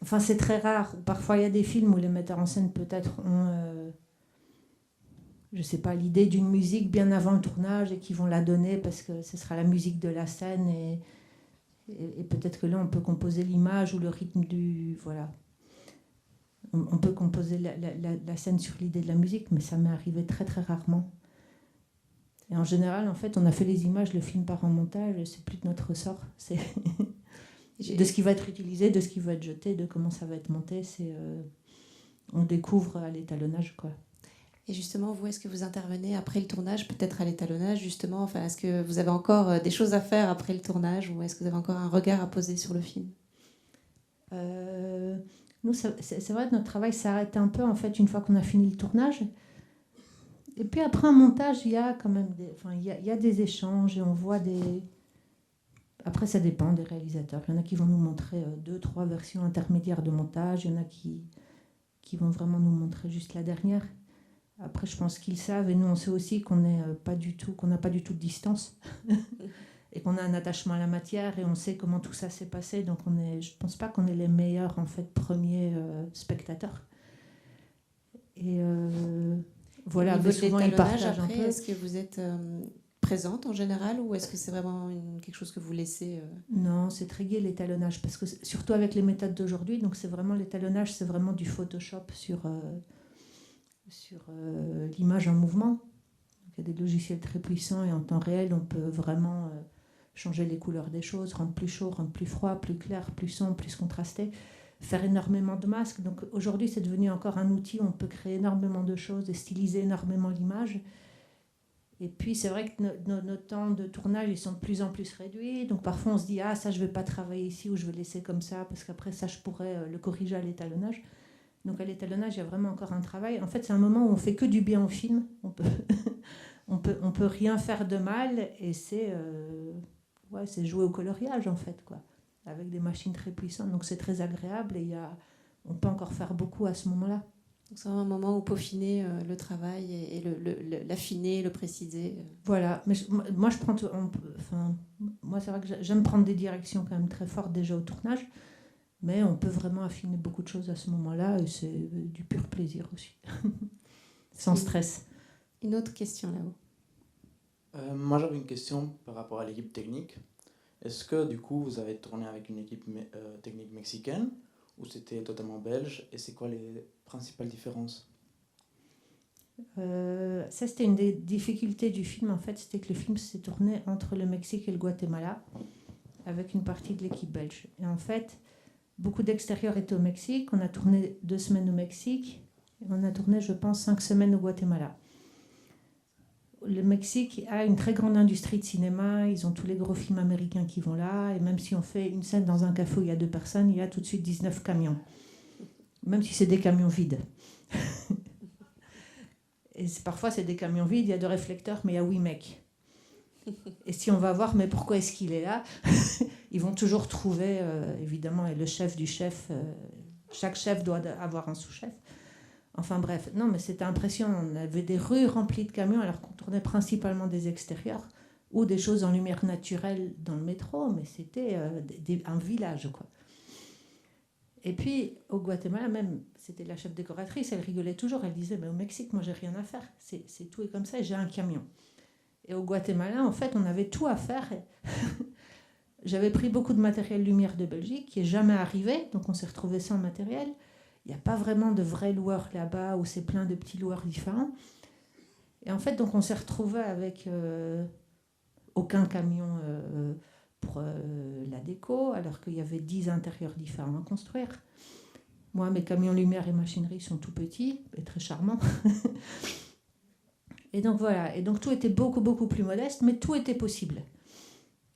Enfin, c'est très rare. Parfois, il y a des films où les metteurs en scène peut-être ont, je sais pas, l'idée d'une musique bien avant le tournage et qui vont la donner parce que ce sera la musique de la scène et peut-être que là, on peut composer l'image ou le rythme du... Voilà. On peut composer la scène sur l'idée de la musique, mais ça m'est arrivé très très rarement. Et en général, en fait, on a fait les images, le film part en montage, et c'est plus de notre ressort. C'est de ce qui va être utilisé, de ce qui va être jeté, de comment ça va être monté. On découvre à l'étalonnage, quoi. Et justement, vous, est-ce que vous intervenez après le tournage, peut-être à l'étalonnage, justement, enfin, est-ce que vous avez encore des choses à faire après le tournage, ou est-ce que vous avez encore un regard à poser sur le film? Nous, c'est vrai que notre travail s'arrête un peu, en fait, une fois qu'on a fini le tournage. Et puis après un montage, il y a quand même il y a des échanges et on voit des... Après, ça dépend des réalisateurs. Il y en a qui vont nous montrer 2-3 versions intermédiaires de montage. Il y en a qui vont vraiment nous montrer juste la dernière. Après, je pense qu'ils savent, et nous, on sait aussi qu'on n'a pas du tout de distance et qu'on a un attachement à la matière et on sait comment tout ça s'est passé. Donc, je ne pense pas qu'on est les meilleurs, en fait, premiers spectateurs. Et... Voilà, au niveau souvent de ils l'étalonnage, partagent après, un peu. est-ce que vous êtes présente en général ou est-ce que c'est vraiment quelque chose que vous laissez Non, c'est très gai l'étalonnage, parce que surtout avec les méthodes d'aujourd'hui, donc c'est vraiment l'étalonnage, c'est vraiment du Photoshop sur l'image en mouvement. Donc, il y a des logiciels très puissants et en temps réel, on peut vraiment changer les couleurs des choses, rendre plus chaud, rendre plus froid, plus clair, plus sombre, plus contrasté. Faire énormément de masques. Donc aujourd'hui, c'est devenu encore un outil où on peut créer énormément de choses et styliser énormément l'image. Et puis, c'est vrai que nos temps de tournage, ils sont de plus en plus réduits. Donc parfois, on se dit, ah, ça, je ne vais pas travailler ici ou je vais laisser comme ça parce qu'après, ça, je pourrais le corriger à l'étalonnage. Donc à l'étalonnage, il y a vraiment encore un travail. En fait, c'est un moment où on fait que du bien au film. On peut rien faire de mal et c'est jouer au coloriage, en fait, quoi. Avec des machines très puissantes, donc c'est très agréable et on peut encore faire beaucoup à ce moment-là. Donc c'est un moment où peaufiner le travail et l'affiner, le préciser. Voilà, mais moi je prends moi c'est vrai que j'aime prendre des directions quand même très fortes déjà au tournage, mais on peut vraiment affiner beaucoup de choses à ce moment-là et c'est du pur plaisir aussi, sans stress. Une autre question là-haut. Moi j'avais une question par rapport à l'équipe technique. Est-ce que du coup vous avez tourné avec une équipe technique mexicaine ou c'était totalement belge et c'est quoi les principales différences? Ça c'était une des difficultés du film en fait, c'était que le film s'est tourné entre le Mexique et le Guatemala avec une partie de l'équipe belge. Et en fait, beaucoup d'extérieurs étaient au Mexique, on a tourné 2 semaines au Mexique et on a tourné je pense 5 semaines au Guatemala. Le Mexique a une très grande industrie de cinéma, ils ont tous les gros films américains qui vont là, et même si on fait une scène dans un café où il y a 2 personnes, il y a tout de suite 19 camions, même si c'est des camions vides. Et parfois c'est des camions vides, il y a 2 réflecteurs, mais il y a 8 mecs. Et si on va voir, mais pourquoi est-ce qu'il est là? Ils vont toujours trouver, évidemment, et le chef du chef, chaque chef doit avoir un sous-chef. Enfin bref, non mais c'était impressionnant, on avait des rues remplies de camions alors qu'on tournait principalement des extérieurs ou des choses en lumière naturelle dans le métro, mais c'était un village quoi. Et puis au Guatemala même, c'était la chef décoratrice, elle rigolait toujours, elle disait mais au Mexique moi j'ai rien à faire, c'est tout est comme ça et j'ai un camion. Et au Guatemala en fait on avait tout à faire. J'avais pris beaucoup de matériel lumière de Belgique qui n'est jamais arrivé, donc on s'est retrouvé sans matériel. Il n'y a pas vraiment de vrais loueurs là-bas où c'est plein de petits loueurs différents. Et en fait, donc on s'est retrouvé avec aucun camion pour la déco, alors qu'il y avait 10 intérieurs différents à construire. Moi, mes camions lumière et machinerie sont tout petits et très charmants. Et donc voilà. Et donc tout était beaucoup, beaucoup plus modeste, mais tout était possible.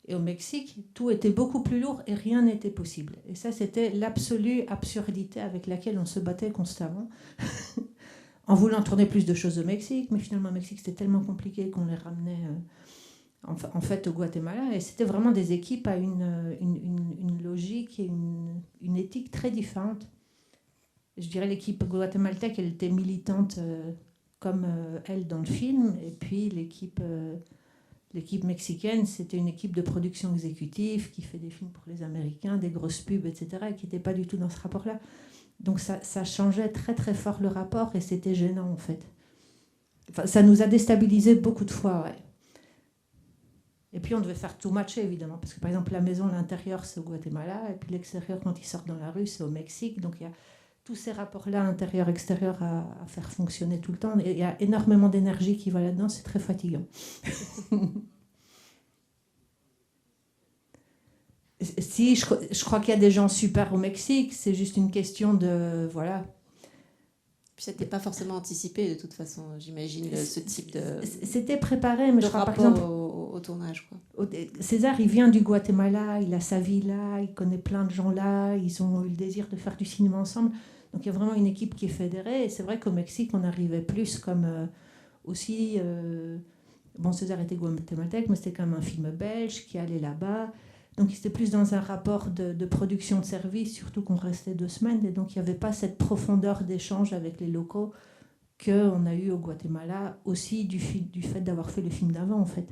Et au Mexique, tout était beaucoup plus lourd et rien n'était possible. Et ça, c'était l'absolue absurdité avec laquelle on se battait constamment, en voulant tourner plus de choses au Mexique. Mais finalement, au Mexique, c'était tellement compliqué qu'on les ramenait en fait au Guatemala. Et c'était vraiment des équipes à une logique et une éthique très différente. Je dirais l'équipe guatémaltèque, elle était militante comme elle dans le film. Et puis l'équipe L'équipe mexicaine, c'était une équipe de production exécutive qui fait des films pour les Américains, des grosses pubs, etc., et qui n'était pas du tout dans ce rapport-là. Donc ça changeait très très fort le rapport et c'était gênant en fait. Enfin, ça nous a déstabilisé beaucoup de fois, ouais. Et puis on devait faire tout matcher évidemment, parce que par exemple la maison, l'intérieur c'est au Guatemala, et puis l'extérieur quand ils sortent dans la rue c'est au Mexique, donc il y a tous ces rapports-là, intérieur-extérieur, à faire fonctionner tout le temps. Et il y a énormément d'énergie qui va là-dedans, c'est très fatigant. Si, je crois qu'il y a des gens super au Mexique, c'est juste une question de... Voilà. Puis ça n'était pas forcément anticipé de toute façon, j'imagine, ce type de... C'était préparé, mais de je crois par rapport exemple... au tournage, quoi. César, il vient du Guatemala, il a sa vie là, il connaît plein de gens là, ils ont eu le désir de faire du cinéma ensemble. Donc il y a vraiment une équipe qui est fédérée. Et c'est vrai qu'au Mexique, on arrivait plus comme aussi... bon, César était guatémaltèque, mais c'était quand même un film belge qui allait là-bas. Donc c'était plus dans un rapport de production de service, surtout qu'on restait 2 semaines. Et donc il n'y avait pas cette profondeur d'échange avec les locaux qu'on a eu au Guatemala, aussi du fait d'avoir fait le film d'avant, en fait.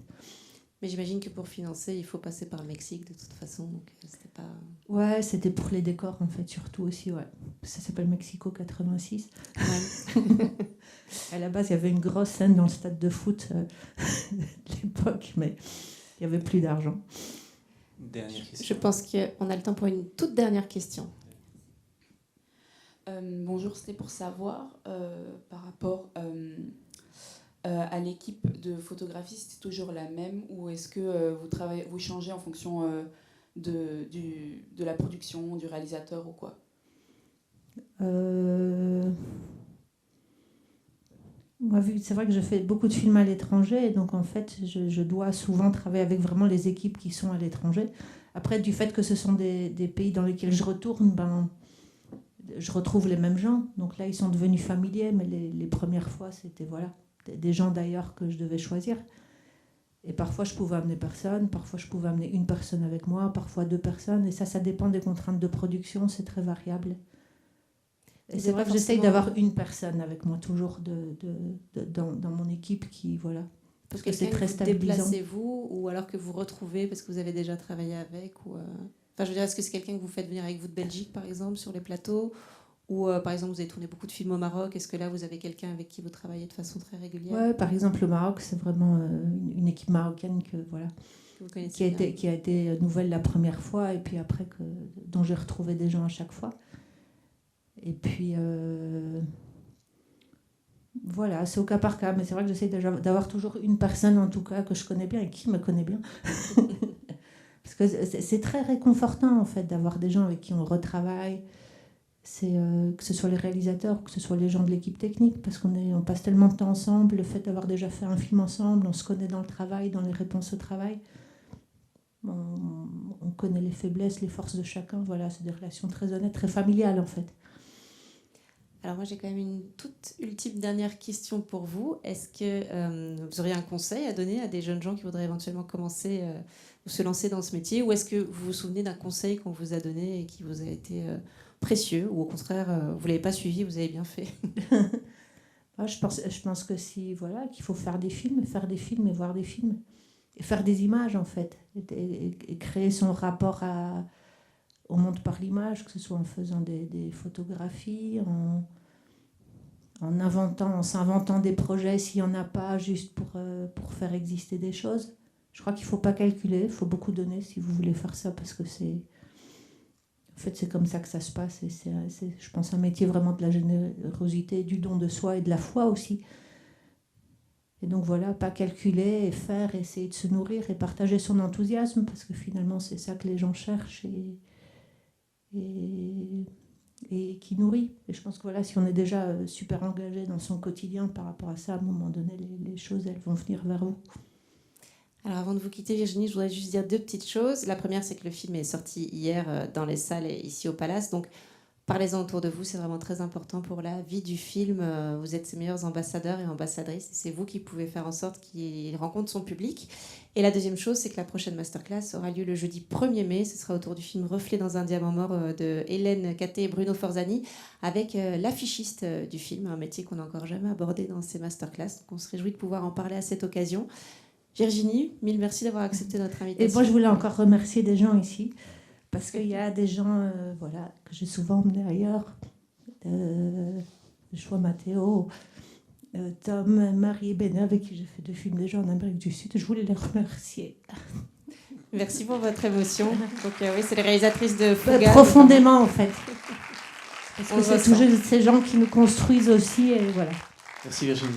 Mais j'imagine que pour financer, il faut passer par le Mexique de toute façon. Donc c'était pas... Ouais, c'était pour les décors, en fait, surtout aussi, ouais. Ça s'appelle Mexico 86. Ouais. À la base, il y avait une grosse scène dans le stade de foot de l'époque, mais il n'y avait plus d'argent. Dernière question. Je pense qu'on a le temps pour une toute dernière question. Bonjour, c'était pour savoir par rapport à l'équipe de photographistes, c'est toujours la même ou est-ce que vous changez en fonction de la production, du réalisateur ou quoi? Moi, c'est vrai que je fais beaucoup de films à l'étranger, et donc en fait, je dois souvent travailler avec vraiment les équipes qui sont à l'étranger. Après, du fait que ce sont des pays dans lesquels je retourne, je retrouve les mêmes gens. Donc là, ils sont devenus familiers, mais les premières fois, c'était voilà, des gens d'ailleurs que je devais choisir. Et parfois, je pouvais amener personne, parfois, je pouvais amener une personne avec moi, parfois 2 personnes. Et ça dépend des contraintes de production, c'est très variable. Et c'est vrai que j'essaye d'avoir une personne avec moi, toujours dans mon équipe qui, voilà. Parce que c'est très stabilisant. Déplacez-vous ou alors que vous retrouvez parce que vous avez déjà travaillé avec ou Enfin, je veux dire, est-ce que c'est quelqu'un que vous faites venir avec vous de Belgique, par exemple, sur les plateaux? Ou, par exemple, vous avez tourné beaucoup de films au Maroc. Est-ce que là, vous avez quelqu'un avec qui vous travaillez de façon très régulière? Ouais, par exemple, le Maroc, c'est vraiment une équipe marocaine que vous connaissez qui a été nouvelle la première fois et puis après dont j'ai retrouvé des gens à chaque fois. Et puis, voilà, c'est au cas par cas. Mais c'est vrai que j'essaie d'avoir toujours une personne, en tout cas, que je connais bien et qui me connaît bien. Parce que c'est très réconfortant, en fait, d'avoir des gens avec qui on retravaille. Que ce soit les réalisateurs, que ce soit les gens de l'équipe technique, parce on passe tellement de temps ensemble, le fait d'avoir déjà fait un film ensemble, on se connaît dans le travail, dans les réponses au travail, on connaît les faiblesses, les forces de chacun, voilà, c'est des relations très honnêtes, très familiales en fait. Alors moi j'ai quand même une toute ultime dernière question pour vous. Est-ce que vous auriez un conseil à donner à des jeunes gens qui voudraient éventuellement commencer ou se lancer dans ce métier, ou est-ce que vous vous souvenez d'un conseil qu'on vous a donné et qui vous a été précieux, ou au contraire vous ne l'avez pas suivi, vous avez bien fait? Je pense que qu'il faut faire des films et voir des films et faire des images en fait et créer son rapport au monde par l'image, que ce soit en faisant des photographies, en s'inventant des projets s'il n'y en a pas, juste pour faire exister des choses. Je crois qu'il ne faut pas calculer, il faut beaucoup donner si vous voulez faire ça, parce que en fait, c'est comme ça que ça se passe. Et c'est, je pense, un métier vraiment de la générosité, du don de soi et de la foi aussi. Et donc voilà, pas calculer et faire, essayer de se nourrir et partager son enthousiasme, parce que finalement, c'est ça que les gens cherchent et qui nourrit. Et je pense que voilà, si on est déjà super engagé dans son quotidien par rapport à ça, à un moment donné, les choses, elles vont venir vers vous. Alors avant de vous quitter Virginie, je voudrais juste dire 2 petites choses. La première, c'est que le film est sorti hier dans les salles et ici au Palace, donc parlez-en autour de vous, c'est vraiment très important pour la vie du film. Vous êtes ses meilleurs ambassadeurs et ambassadrices, et c'est vous qui pouvez faire en sorte qu'il rencontre son public. Et la deuxième chose, c'est que la prochaine masterclass aura lieu le jeudi 1er mai. Ce sera autour du film Reflet dans un diamant mort de Hélène Caté et Bruno Forzani, avec l'affichiste du film, un métier qu'on n'a encore jamais abordé dans ces masterclass. Donc on se réjouit de pouvoir en parler à cette occasion. Virginie, mille merci d'avoir accepté notre invitation. Et moi, je voulais encore remercier des gens ici, parce qu'il y a des gens voilà, que j'ai souvent emmenés ailleurs. Je vois Mathéo, Tom, Marie et Bénin, avec qui j'ai fait 2 films déjà en Amérique du Sud. Je voulais les remercier. Merci pour votre émotion. Donc oui, c'est les réalisatrices de Fuga. Profondément, en fait. Parce On que le c'est ressent. toujours ces gens qui nous construisent aussi, et voilà. Merci Virginie.